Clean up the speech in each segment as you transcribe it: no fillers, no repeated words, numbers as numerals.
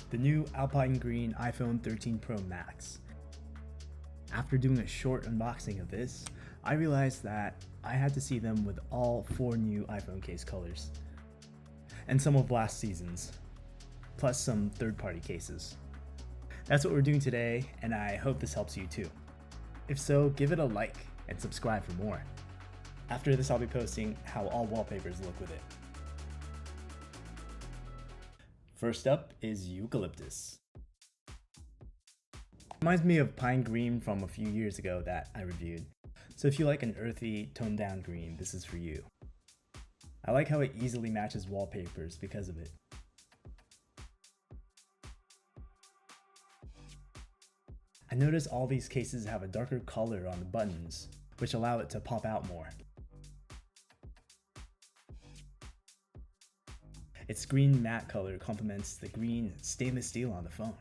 the new ALPINE Green iPhone 13 Pro Max. After doing a short unboxing of this, I realized that I had to see them with all 4 new iPhone case colors, and some of last season's, plus some third-party cases. That's what we're doing today, and I hope this helps you too. If so, give it a like and subscribe for more. After this, I'll be posting how all wallpapers look with it. First up is Eucalyptus. Reminds me of Pine Green from a few years ago that I reviewed. So if you like an earthy, toned down green, this is for you. I like how it easily matches wallpapers because of it. I notice all these cases have a darker color on the buttons, which allow it to pop out more. Its green matte color complements the green stainless steel on the phone.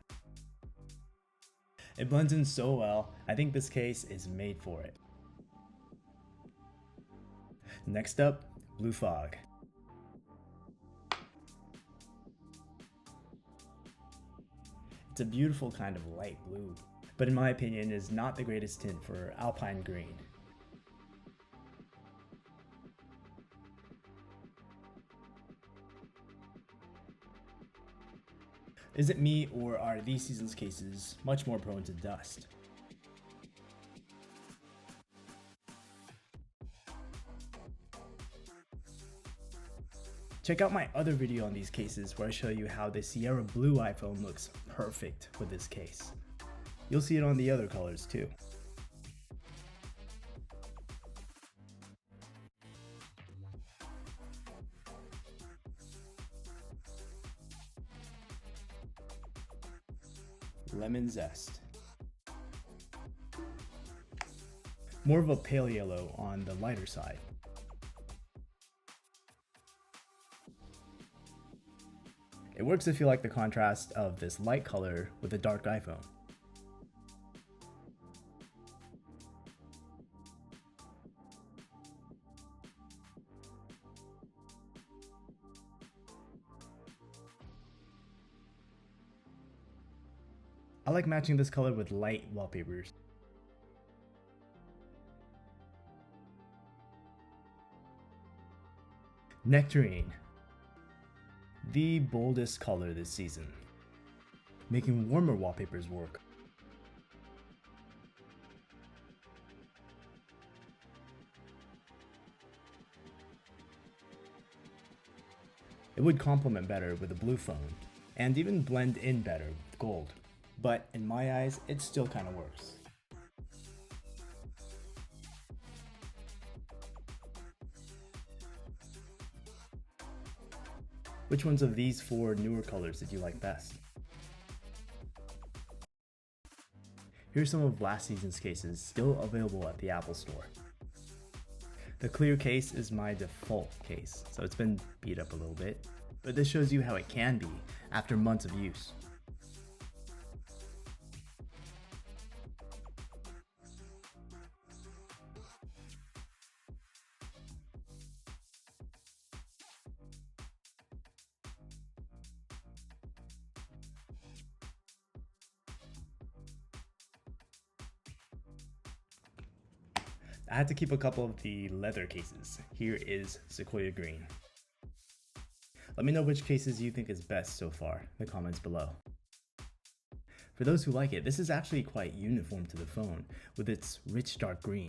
It blends in so well, I think this case is made for it. Next up, Blue Fog. It's a beautiful kind of light blue, but in my opinion is not the greatest tint for ALPINE Green. Is it me, or are these season's cases much more prone to dust? Check out my other video on these cases where I show you how the Sierra Blue iPhone looks perfect with this case. You'll see it on the other colors too. Lemon Zest. More of a pale yellow on the lighter side. It works if you like the contrast of this light color with a dark iPhone. I like matching this color with light wallpapers. Nectarine. The boldest color this season, making warmer wallpapers work. It would complement better with a blue phone, and even blend in better with gold. But in my eyes, it still kind of works. Which ones of these 4 newer colors did you like best? Here's some of last season's cases still available at the Apple Store. The clear case is my default case, so it's been beat up a little bit, but this shows you how it can be after months of use. I had to keep a couple of the leather cases. Here is Sequoia Green. Let me know which cases you think is best so far in the comments below. For those who like it, this is actually quite uniform to the phone with its rich dark green.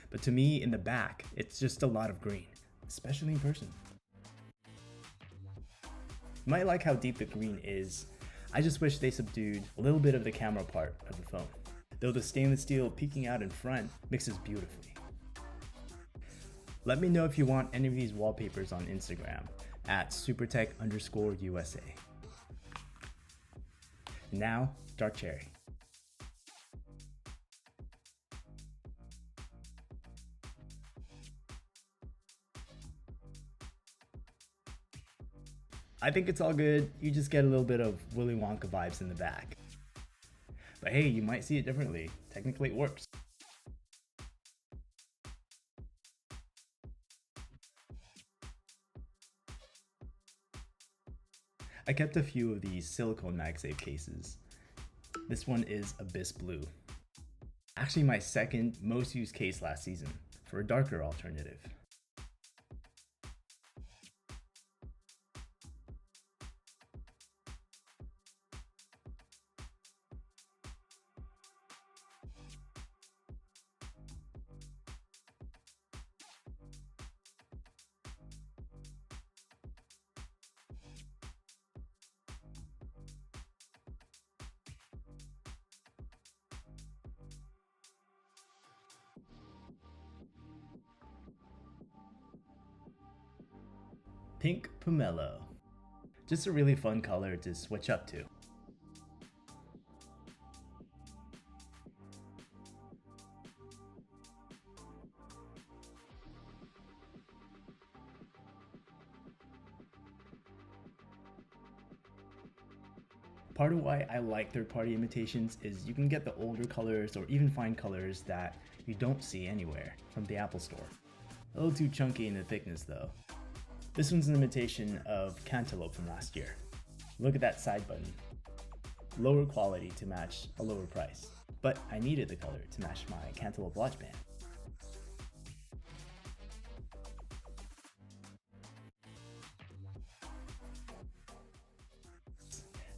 But to me, in the back, it's just a lot of green, especially in person. You might like how deep the green is. I just wish they subdued a little bit of the camera part of the phone, though the stainless steel peeking out in front mixes beautifully. Let me know if you want any of these wallpapers on Instagram at supertech_USA. Now, dark cherry. I think it's all good, you just get a little bit of Willy Wonka vibes in the back. But hey, you might see it differently. Technically it works. I kept a few of these silicone Magsafe cases. This one is Abyss Blue. Actually my second most used case last season for a darker alternative. Pink Pomelo. Just a really fun color to switch up to. Part of why I like third-party imitations is you can get the older colors or even find colors that you don't see anywhere from the Apple Store. A little too chunky in the thickness though. This one's an imitation of Cantaloupe from last year. Look at that side button. Lower quality to match a lower price, but I needed the color to match my Cantaloupe watch band.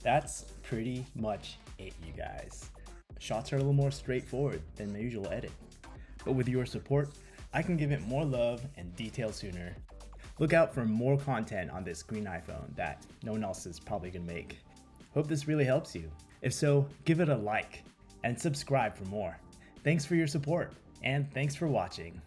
That's pretty much it, you guys. Shots are a little more straightforward than my usual edit, but with your support, I can give it more love and detail sooner. Look out for more content on this green iPhone that no one else is probably gonna make. Hope this really helps you. If so, give it a like and subscribe for more. Thanks for your support, and thanks for watching.